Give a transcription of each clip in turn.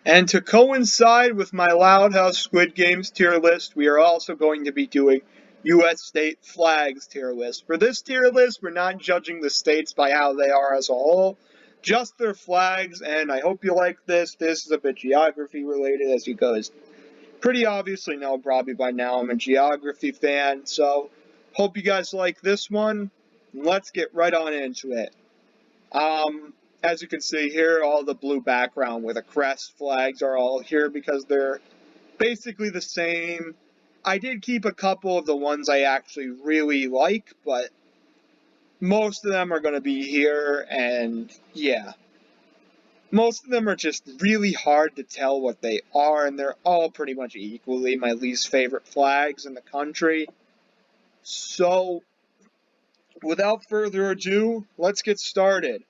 And to coincide with my Loud House Squid Games tier list, we are also going to be doing U.S. state flags tier list. For this tier list, we're not judging the states by how they are as a whole, just their flags, and I hope you like this. This is a bit geography related, as you guys pretty obviously know probably by now. I'm a geography fan, so hope you guys like this one. Let's get right on into it. As you can see here, all the blue background with the crest flags are all here because they're basically the same. I did keep a couple of the ones I actually really like, but most of them are going to be here, and yeah. Most of them are just really hard to tell what they are, and they're all pretty much equally my least favorite flags in the country. So, without further ado, let's get started.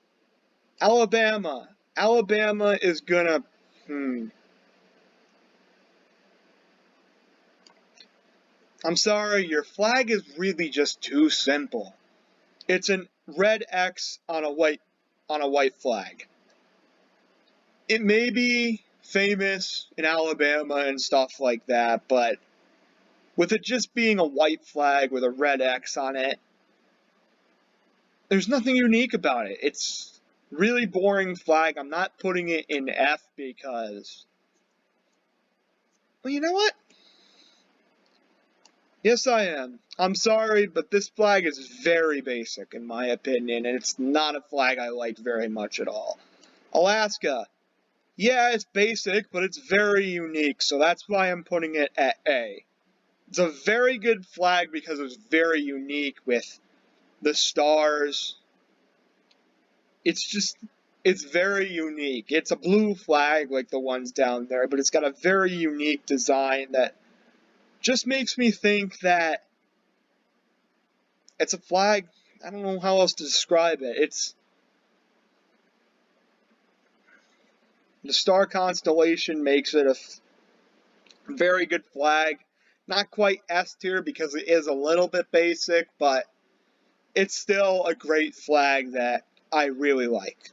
Alabama. Alabama is gonna... I'm sorry, your flag is really just too simple. It's a red X on a white flag. It may be famous in Alabama and stuff like that, but with it just being a white flag with a red X on it, there's nothing unique about it. It's really boring flag. I'm not putting it in F because, well, you know what? Yes, I am. I'm sorry, but this flag is very basic in my opinion, and it's not a flag I like very much at all. Alaska. Yeah, it's basic, but it's very unique, so that's why I'm putting it at A. It's a very good flag because it's very unique with the stars. It's very unique. It's a blue flag like the ones down there, but it's got a very unique design that just makes me think that it's a flag. I don't know how else to describe it. It's the star constellation makes it a very good flag. Not quite S tier because it is a little bit basic, but it's still a great flag that I really like.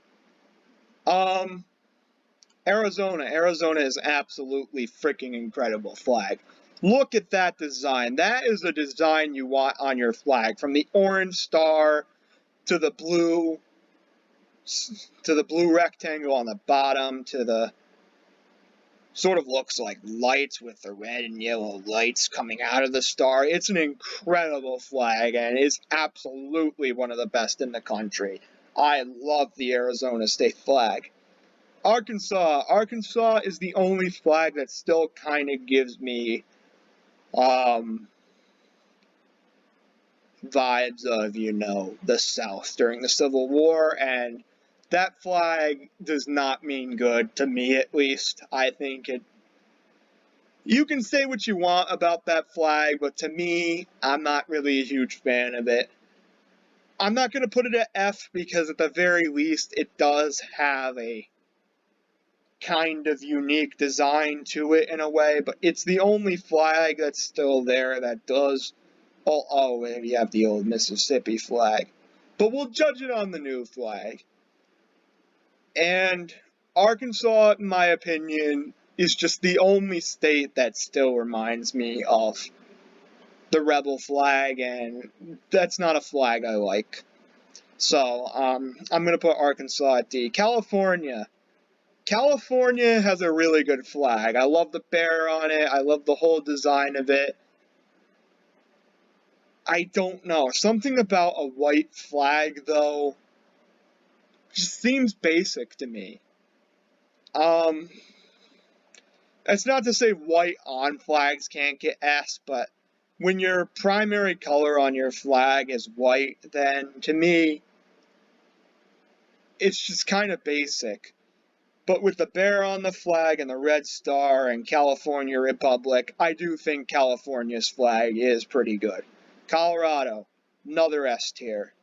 Arizona. Arizona is absolutely freaking incredible flag. Look at that design. That is a design you want on your flag. From the orange star to the blue rectangle on the bottom to the sort of looks like lights with the red and yellow lights coming out of the star. It's an incredible flag and is absolutely one of the best in the country. I love the Arizona state flag. Arkansas. Arkansas is the only flag that still kind of gives me vibes of, you know, the South during the Civil War, and that flag does not mean good, to me at least. I think it... You can say what you want about that flag, but to me, I'm not really a huge fan of it. I'm not going to put it at F because at the very least, it does have a kind of unique design to it in a way, but it's the only flag that's still there that does... Oh, and you have the old Mississippi flag. But we'll judge it on the new flag. And Arkansas, in my opinion, is just the only state that still reminds me of the rebel flag, and that's not a flag I like. So, I'm going to put Arkansas at D. California. California has a really good flag. I love the bear on it. I love the whole design of it. I don't know. Something about a white flag, though, just seems basic to me. That's not to say white on flags can't get S, but when your primary color on your flag is white, then to me, it's just kind of basic. But with the bear on the flag and the red star and California Republic, I do think California's flag is pretty good. Colorado, another S tier.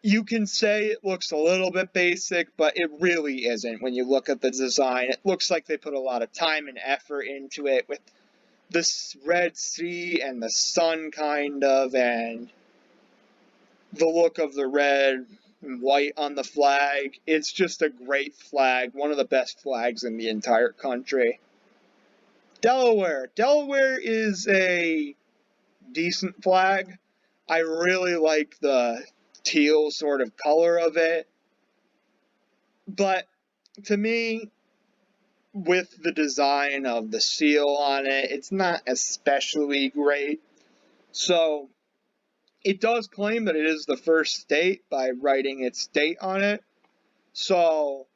You can say it looks a little bit basic, but it really isn't when you look at the design. It looks like they put a lot of time and effort into it with this red sea and the sun kind of, and the look of the red and white on the flag. It's just a great flag, one of the best flags in the entire country. Delaware. Delaware is a decent flag. I really like the teal sort of color of it. But to me, with the design of the seal on it, it's not especially great. So it does claim that it is the first state by writing its date on it. So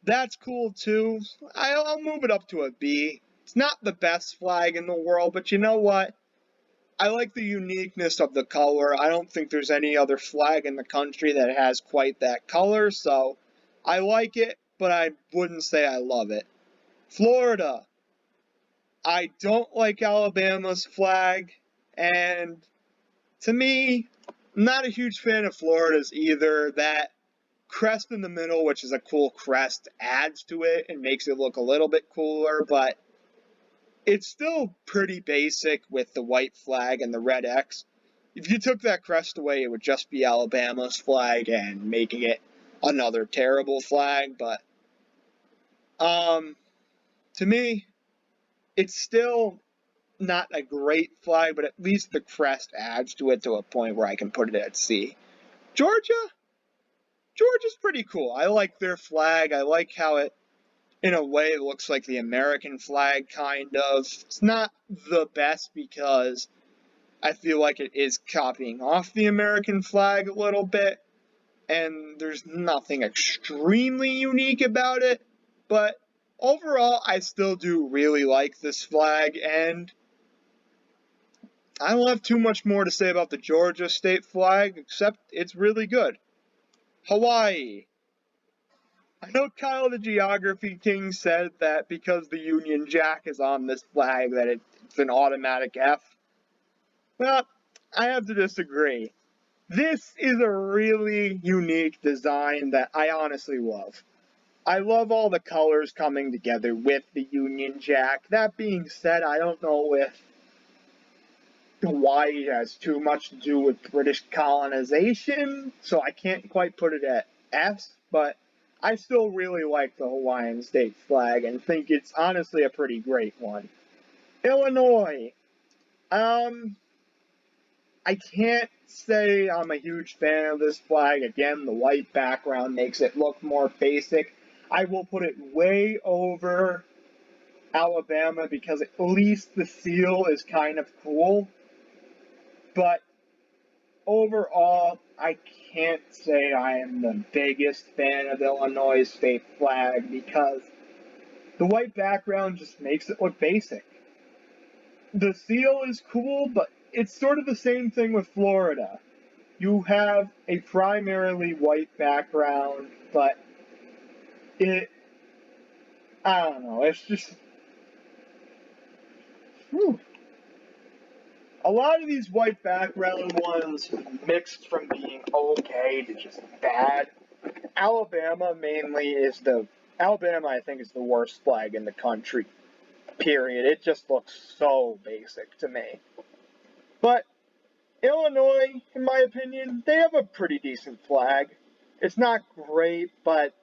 that's cool too. I'll move it up to a B. It's not the best flag in the world, but you know what? I like the uniqueness of the color. I don't think there's any other flag in the country that has quite that color, so I like it, but I wouldn't say I love it. Florida. I don't like Alabama's flag, and to me, I'm not a huge fan of Florida's either. That crest in the middle, which is a cool crest, adds to it and makes it look a little bit cooler, but it's still pretty basic with the white flag and the red X. If you took that crest away, it would just be Alabama's flag and making it another terrible flag, but to me, it's still not a great flag, but at least the crest adds to it to a point where I can put it at C. Georgia? Georgia's pretty cool. I like their flag. I like how it, in a way, looks like the American flag, kind of. It's not the best because I feel like it is copying off the American flag a little bit, and there's nothing extremely unique about it, but overall, I still do really like this flag, and I don't have too much more to say about the Georgia state flag, except it's really good. Hawaii. I know Kyle the Geography King said that because the Union Jack is on this flag that it's an automatic F. Well, I have to disagree. This is a really unique design that I honestly love. I love all the colors coming together with the Union Jack. That being said, I don't know if Hawaii has too much to do with British colonization, so I can't quite put it at S, but I still really like the Hawaiian state flag and think it's honestly a pretty great one. Illinois. I can't say I'm a huge fan of this flag. Again, the white background makes it look more basic. I will put it way over Alabama because at least the seal is kind of cool. But overall, I can't say I am the biggest fan of Illinois' state flag because the white background just makes it look basic. The seal is cool, but it's sort of the same thing with Florida. You have a primarily white background, but I don't know, it's just, whew. A lot of these white background ones mixed from being okay to just bad. Alabama, I think, is the worst flag in the country, period. It just looks so basic to me. But Illinois, in my opinion, they have a pretty decent flag. It's not great, but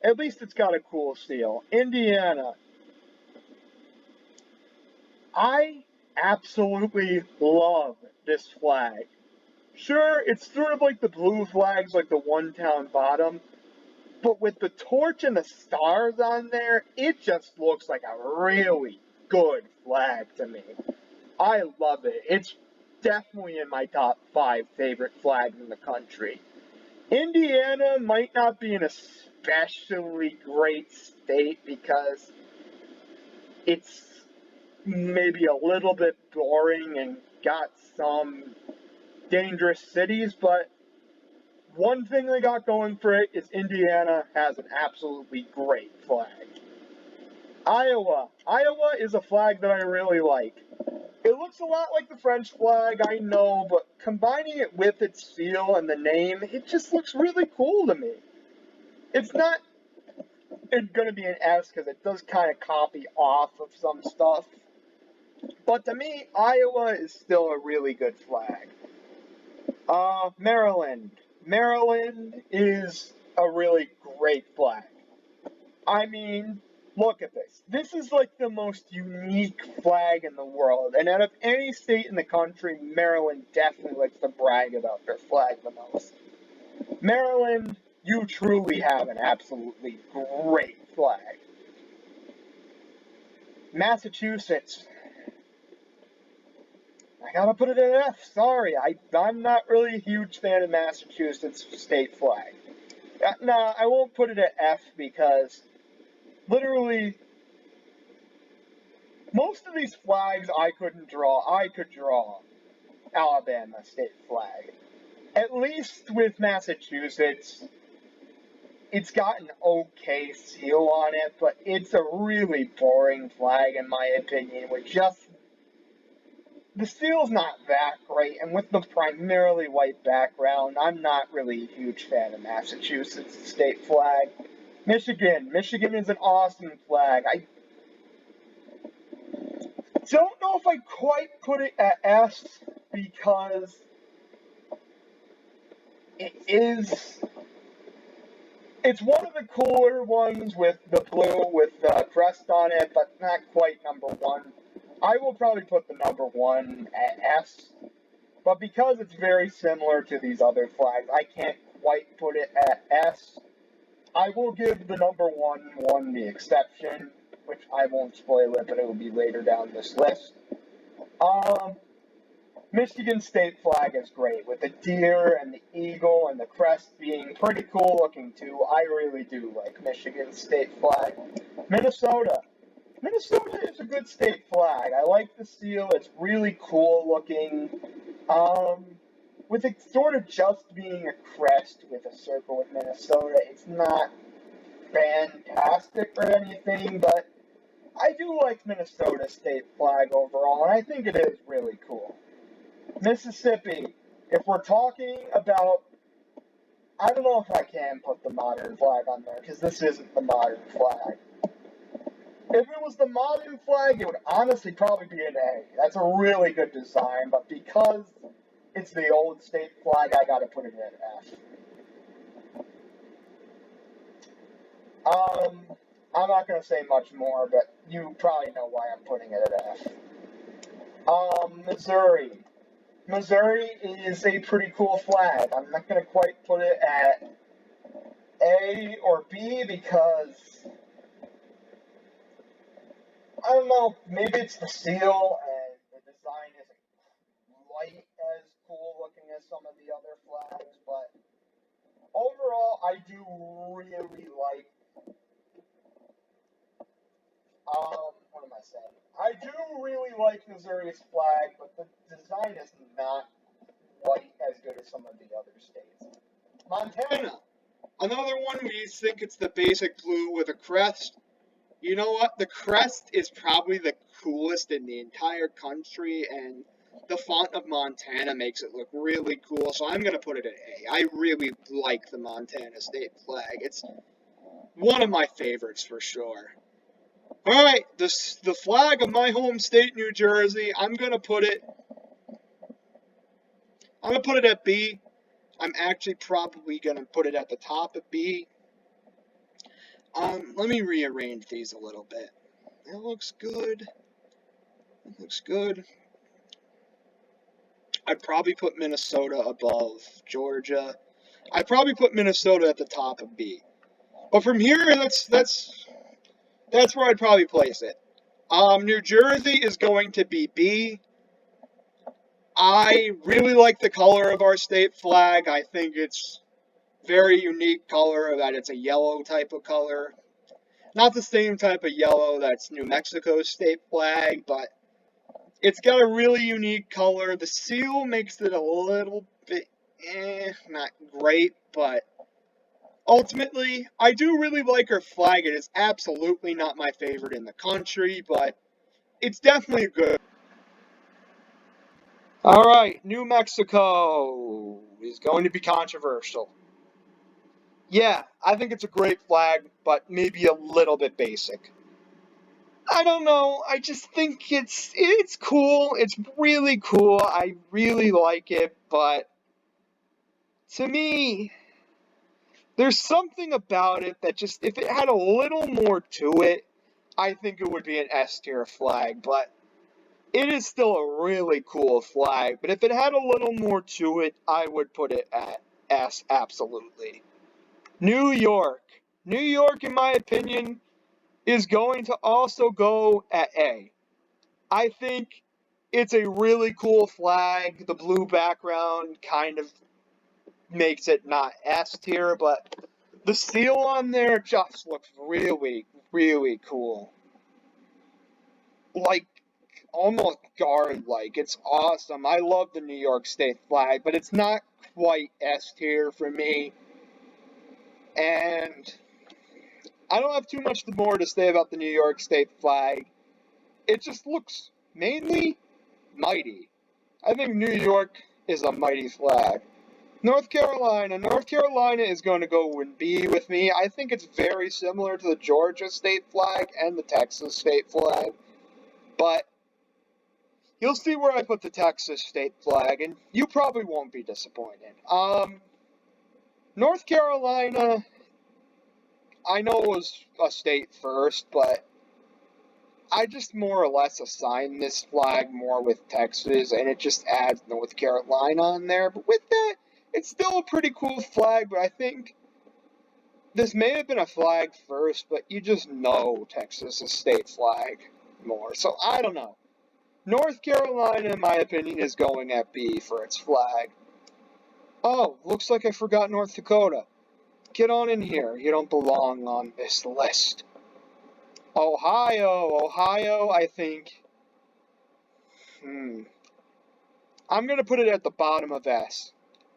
at least it's got a cool seal. Indiana. I absolutely love this flag. Sure, it's sort of like the blue flags, like the one-town bottom, but with the torch and the stars on there, it just looks like a really good flag to me. I love it. It's definitely in my top 5 favorite flags in the country. Indiana might not be an especially great state because it's maybe a little bit boring and got some dangerous cities, but one thing they got going for it is Indiana has an absolutely great flag. Iowa. Iowa is a flag that I really like. It looks a lot like the French flag, I know, but combining it with its seal and the name, it just looks really cool to me. It's not going to be an S because it does kind of copy off of some stuff. But to me, Iowa is still a really good flag. Maryland. Maryland is a really great flag. I mean, look at this. This is like the most unique flag in the world. And out of any state in the country, Maryland definitely likes to brag about their flag the most. Maryland, you truly have an absolutely great flag. Massachusetts, I gotta put it at F. Sorry, I'm not really a huge fan of Massachusetts state flag. Nah, I won't put it at F because literally most of these flags I couldn't draw. I could draw Alabama state flag. At least with Massachusetts, it's got an okay seal on it, but it's a really boring flag in my opinion. With just the seal's not that great, and with the primarily white background, I'm not really a huge fan of Massachusetts state flag. Michigan is an awesome flag. I don't know if I quite put it at S because it's one of the cooler ones with the blue with the crest on it, but not quite number one. I will probably put the number one at S, but because it's very similar to these other flags, I can't quite put it at S. I will give the number one the exception, which I won't spoil it, but it will be later down this list. Michigan state flag is great, with the deer and the eagle and the crest being pretty cool looking too. I really do like Michigan state flag. Minnesota. Minnesota is a good state flag. I like the seal. It's really cool looking. With it sort of just being a crest with a circle with Minnesota, it's not fantastic or anything, but I do like Minnesota state flag overall, and I think it is really cool. Mississippi, if we're talking about, I don't know if I can put the modern flag on there, because this isn't the modern flag. If it was the modern flag, it would honestly probably be an A. That's a really good design, but because it's the old state flag, I gotta put it at F. I'm not gonna say much more, but you probably know why I'm putting it at F. Missouri. Missouri is a pretty cool flag. I'm not going to quite put it at A or B because, I don't know, maybe it's the seal and the design isn't quite as cool looking as some of the other flags, but overall, I do really like, what am I saying? I do really like Missouri's flag, but the design is not quite as good as some of the other states. Montana. Another one where you think it's the basic blue with a crest. You know what? The crest is probably the coolest in the entire country, and the font of Montana makes it look really cool, so I'm going to put it at A. I really like the Montana state flag. It's one of my favorites for sure. Alright, the flag of my home state, New Jersey, I'm going to put it at B. I'm actually probably going to put it at the top of B. Let me rearrange these a little bit. That looks good. That looks good. I'd probably put Minnesota above Georgia. I'd probably put Minnesota at the top of B. But from here, that's where I'd probably place it. New Jersey is going to be B. I really like the color of our state flag. I think it's very unique color, that it's a yellow type of color. Not the same type of yellow that's New Mexico's state flag, but it's got a really unique color. The seal makes it a little bit, not great, but ultimately, I do really like our flag. It is absolutely not my favorite in the country, but it's definitely good. Alright, New Mexico is going to be controversial. Yeah, I think it's a great flag, but maybe a little bit basic. I don't know. I just think it's cool. It's really cool. I really like it, but to me, there's something about it that just, if it had a little more to it, I think it would be an S tier flag, but it is still a really cool flag. But if it had a little more to it, I would put it at S, absolutely. New York. New York, in my opinion, is going to also go at A. I think it's a really cool flag. The blue background kind of makes it not S tier, but the seal on there just looks really, really cool. Like, almost guard-like. It's awesome. I love the New York State flag, but it's not quite S tier for me. And I don't have too much more to say about the New York State flag. It just looks mainly mighty. I think New York is a mighty flag. North Carolina. North Carolina is going to go in B with me. I think it's very similar to the Georgia state flag and the Texas state flag. But you'll see where I put the Texas state flag, and you probably won't be disappointed. North Carolina, I know it was a state first, but I just more or less assign this flag more with Texas, and it just adds North Carolina on there. But with that, it's still a pretty cool flag, but I think this may have been a flag first, but you just know Texas' state flag more. So I don't know. North Carolina, in my opinion, is going at B for its flag. Oh, looks like I forgot North Dakota. Get on in here. You don't belong on this list. Ohio, I think. I'm going to put it at the bottom of S.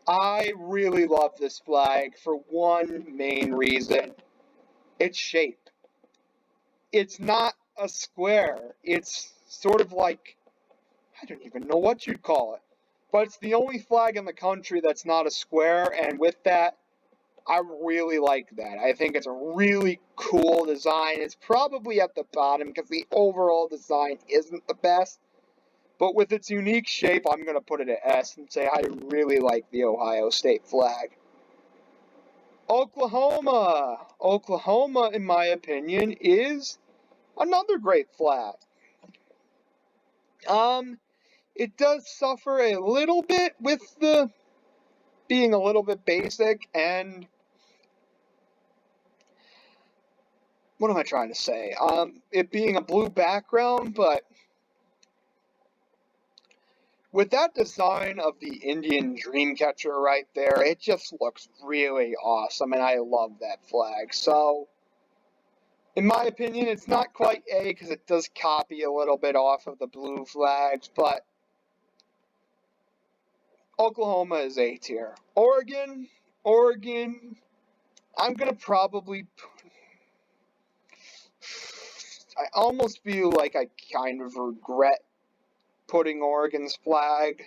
I really love this flag for one main reason. Its shape. It's not a square. It's sort of like, I don't even know what you'd call it. But it's the only flag in the country that's not a square, and with that, I really like that. I think it's a really cool design. It's probably at the bottom because the overall design isn't the best. But with its unique shape, I'm going to put it at S and say I really like the Ohio State flag. Oklahoma. Oklahoma, in my opinion, is another great flag. It does suffer a little bit with the being a little bit basic, and what am I trying to say? It being a blue background, but with that design of the Indian Dreamcatcher right there, it just looks really awesome, and I love that flag. So, in my opinion, it's not quite A because it does copy a little bit off of the blue flags, but Oklahoma is A tier. Oregon, I'm going to probably... I almost feel like I kind of regret putting Oregon's flag.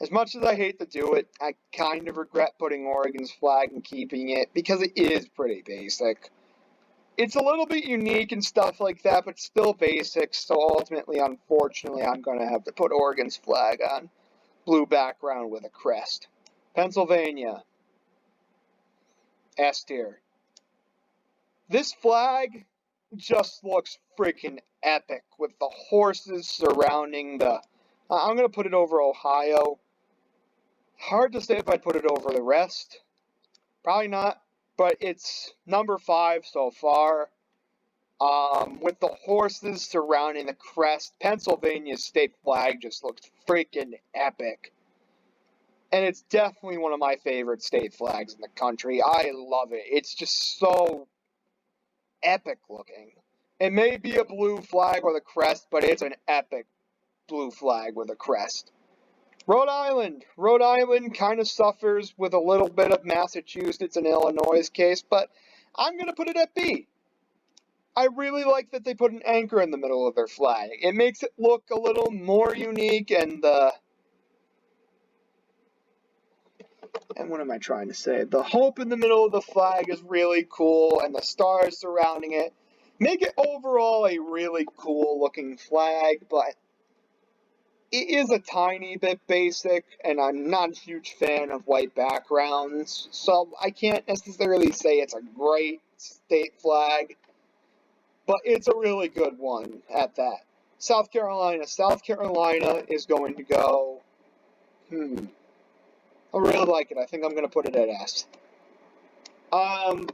As much as I hate to do it, I kind of regret putting Oregon's flag and keeping it because it is pretty basic. It's a little bit unique and stuff like that, but still basic, so ultimately, unfortunately, I'm going to have to put Oregon's flag on. Blue background with a crest. Pennsylvania. S tier. This flag just looks freaking epic with the horses surrounding the... I'm going to put it over Ohio. Hard to say if I'd put it over the rest. Probably not, but it's number 5 so far. With the horses surrounding the crest, Pennsylvania's state flag just looks freaking epic. And it's definitely one of my favorite state flags in the country. I love it. It's just so epic looking. It may be a blue flag with a crest, but it's an epic blue flag with a crest. Rhode Island. Rhode Island kind of suffers with a little bit of Massachusetts and Illinois' case, but I'm going to put it at B. I really like that they put an anchor in the middle of their flag. It makes it look a little more unique, and what am I trying to say? The hope in the middle of the flag is really cool, and the stars surrounding it make it overall a really cool looking flag, but it is a tiny bit basic, and I'm not a huge fan of white backgrounds, so I can't necessarily say it's a great state flag, but it's a really good one at that. South Carolina. South Carolina is going to go, I really like it. I think I'm going to put it at S. I'm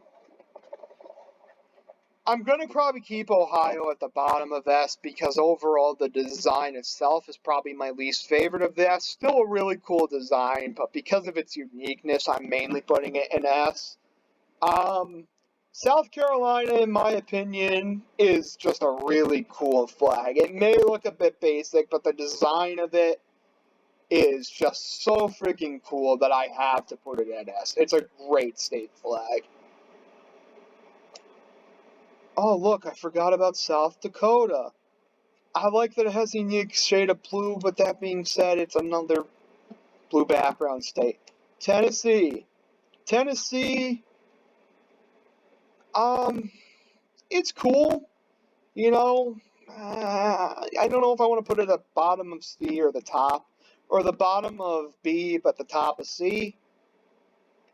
going to probably keep Ohio at the bottom of S because overall the design itself is probably my least favorite of this. Still a really cool design, but because of its uniqueness, I'm mainly putting it in S. South Carolina, in my opinion, is just a really cool flag. It may look a bit basic, but the design of it is just so freaking cool that I have to put it at S. It's a great state flag. Oh, look, I forgot about South Dakota. I like that it has a unique shade of blue, but that being said, it's another blue background state. Tennessee. Tennessee, it's cool, you know. I don't know if I want to put it at the bottom of C or the top, or the bottom of B but the top of C.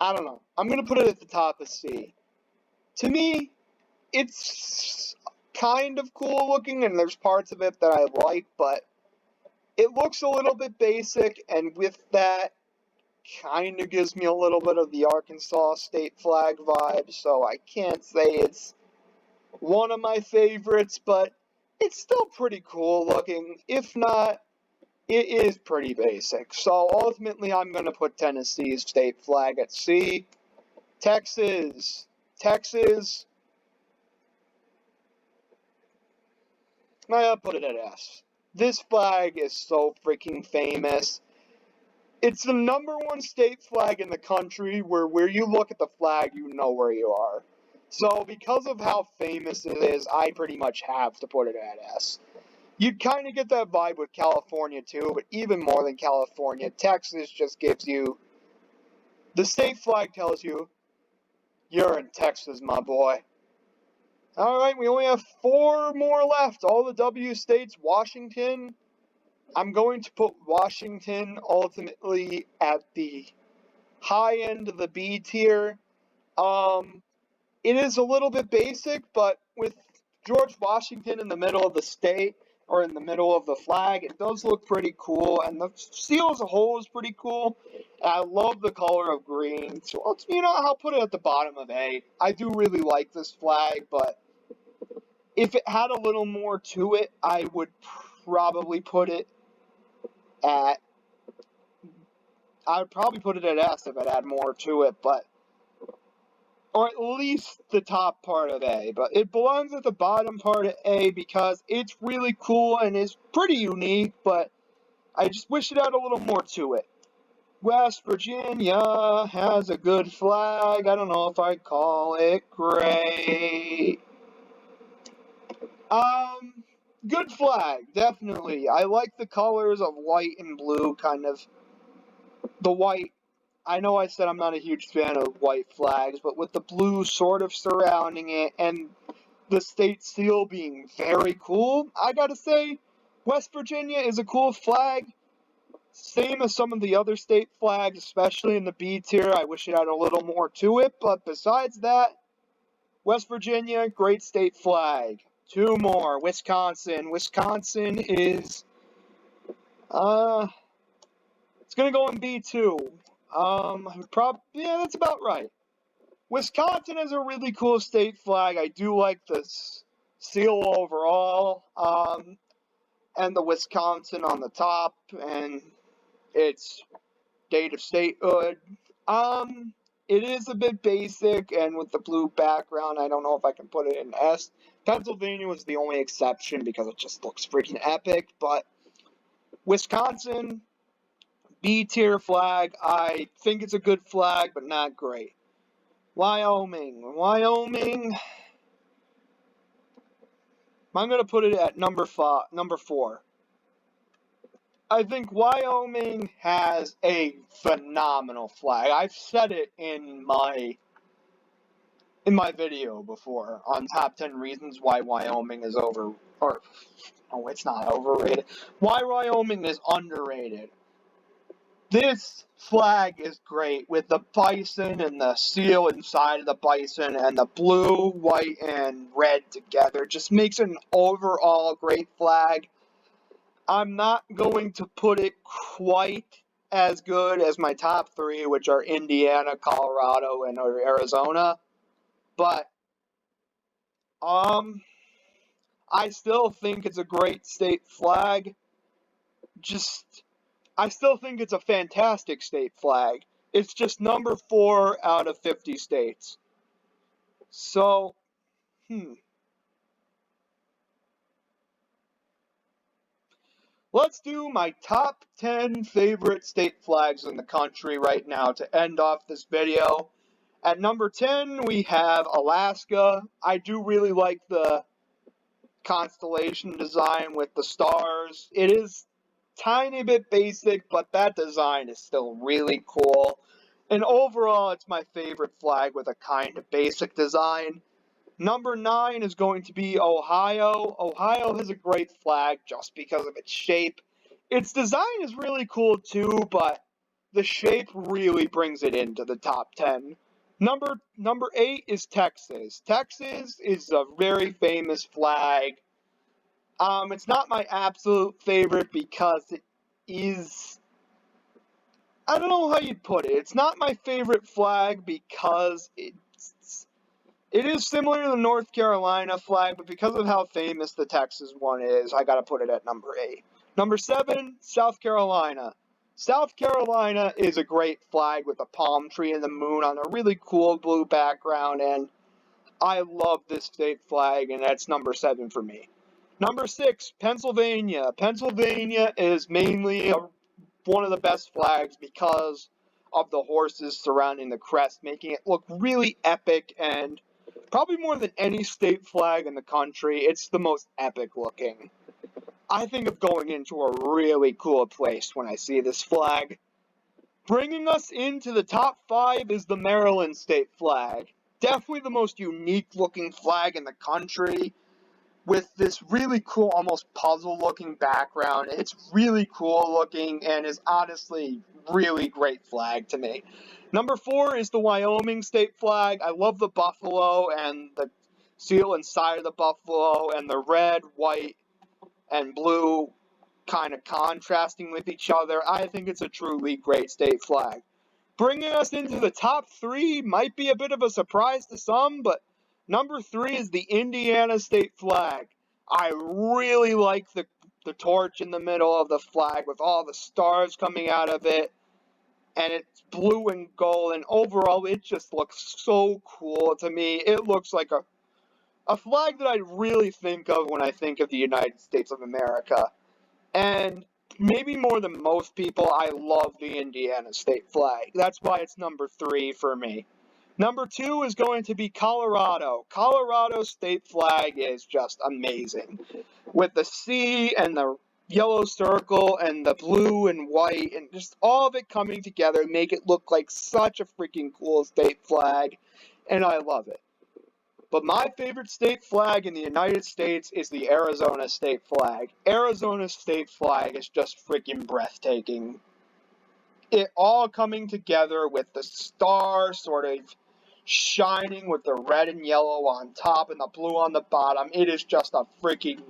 I don't know. I'm going to put it at the top of C. To me, it's kind of cool looking, and there's parts of it that I like, but it looks a little bit basic, and with that, kind of gives me a little bit of the Arkansas state flag vibe, so I can't say it's one of my favorites, but it's still pretty cool looking. If not, it is pretty basic. So ultimately, I'm going to put Tennessee's state flag at C. Texas. Texas, I put it at S. This flag is so freaking famous. It's the #1 state flag in the country where you look at the flag, you know where you are. So because of how famous it is, I pretty much have to put it at S. You kind of get that vibe with California too, but even more than California, Texas just gives you, the state flag tells you, you're in Texas, my boy. Alright, we only have 4 more left. All the W states, Washington. I'm going to put Washington ultimately at the high end of the B tier. It is a little bit basic, but with George Washington in the middle of the state, or in the middle of the flag, it does look pretty cool, and the seal as a whole is pretty cool. And I love the color of green, so I'll put it at the bottom of A. I do really like this flag, but if it had a little more to it, I would probably put it at, I would probably put it at S if it had more to it, but, or at least the top part of A, but it belongs at the bottom part of A because it's really cool and is pretty unique, but I just wish it had a little more to it. West Virginia has a good flag. I don't know if I'd call it great. Good flag, definitely. I like the colors of white and blue, kind of. The white, I know I said I'm not a huge fan of white flags, but with the blue sort of surrounding it and the state seal being very cool, I gotta say, West Virginia is a cool flag. Same as some of the other state flags, especially in the B tier. I wish it had a little more to it, but besides that, West Virginia, great state flag. 2 more. Wisconsin. Wisconsin is, it's gonna go in B2. Yeah, that's about right. Wisconsin is a really cool state flag. I do like the seal overall, and the Wisconsin on the top, and its date of statehood. It is a bit basic, and with the blue background, I don't know if I can put it in S. Pennsylvania was the only exception because it just looks freaking epic, but Wisconsin, B tier flag. I think it's a good flag, but not great. Wyoming. Wyoming, I'm going to put it at number 4. I think Wyoming has a phenomenal flag. I've said it in my in my video before on top 10 reasons why Wyoming is it's not overrated. Why Wyoming is underrated. This flag is great with the bison and the seal inside of the bison and the blue, white, and red together. Just makes it an overall great flag. I'm not going to put it quite as good as my top three, which are Indiana, Colorado, and Arizona. But I still think it's a great state flag. I still think it's a fantastic state flag. It's just number 4 out of 50 states. So, let's do my top 10 favorite state flags in the country right now to end off this video. At number 10, we have Alaska. I do really like the constellation design with the stars. It is tiny bit basic, but that design is still really cool. And overall, it's my favorite flag with a kind of basic design. Number 9 is going to be Ohio. Ohio has a great flag just because of its shape. Its design is really cool too, but the shape really brings it into the top 10. Number 8 is Texas. Texas is a very famous flag. It's not my absolute favorite because it is, I don't know how you'd put it. It's not my favorite flag because it is similar to the North Carolina flag, but because of how famous the Texas one is, I gotta put it at number 8. Number 7, South Carolina. South Carolina is a great flag with a palm tree and the moon on a really cool blue background, and I love this state flag, and that's number 7 for me. Number 6, Pennsylvania. Pennsylvania is mainly one of the best flags because of the horses surrounding the crest, making it look really epic, and probably more than any state flag in the country, it's the most epic looking. I think of going into a really cool place when I see this flag. Bringing us into the top 5 is the Maryland state flag. Definitely the most unique looking flag in the country, with this really cool, almost puzzle-looking background. It's really cool looking and is honestly really great flag to me. Number 4 is the Wyoming state flag. I love the buffalo and the seal inside of the buffalo and the red, white, and blue kind of contrasting with each other. I think it's a truly great state flag. Bringing us into the top 3 might be a bit of a surprise to some, but number 3 is the Indiana state flag. I really like the torch in the middle of the flag with all the stars coming out of it, and it's blue and gold, and overall it just looks so cool to me. It looks like a flag that I really think of when I think of the United States of America. And maybe more than most people, I love the Indiana state flag. That's why it's number 3 for me. Number 2 is going to be Colorado. Colorado's state flag is just amazing. With the sea and the yellow circle and the blue and white and just all of it coming together make it look like such a freaking cool state flag. And I love it. But my favorite state flag in the United States is the Arizona state flag. Arizona's state flag is just freaking breathtaking. It all coming together with the star sort of shining with the red and yellow on top and the blue on the bottom. It is just a freaking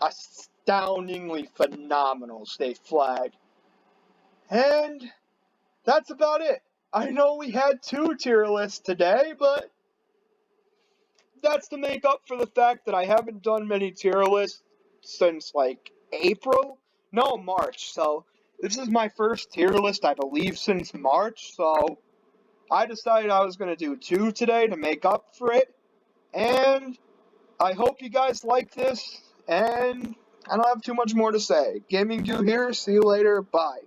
astoundingly phenomenal state flag. And that's about it. I know we had 2 tier lists today, but that's to make up for the fact that I haven't done many tier lists since like April? No, March. So this is my first tier list, I believe, since March. So I decided I was going to do 2 today to make up for it. And I hope you guys like this. And I don't have too much more to say. Gaming Goo here. See you later. Bye.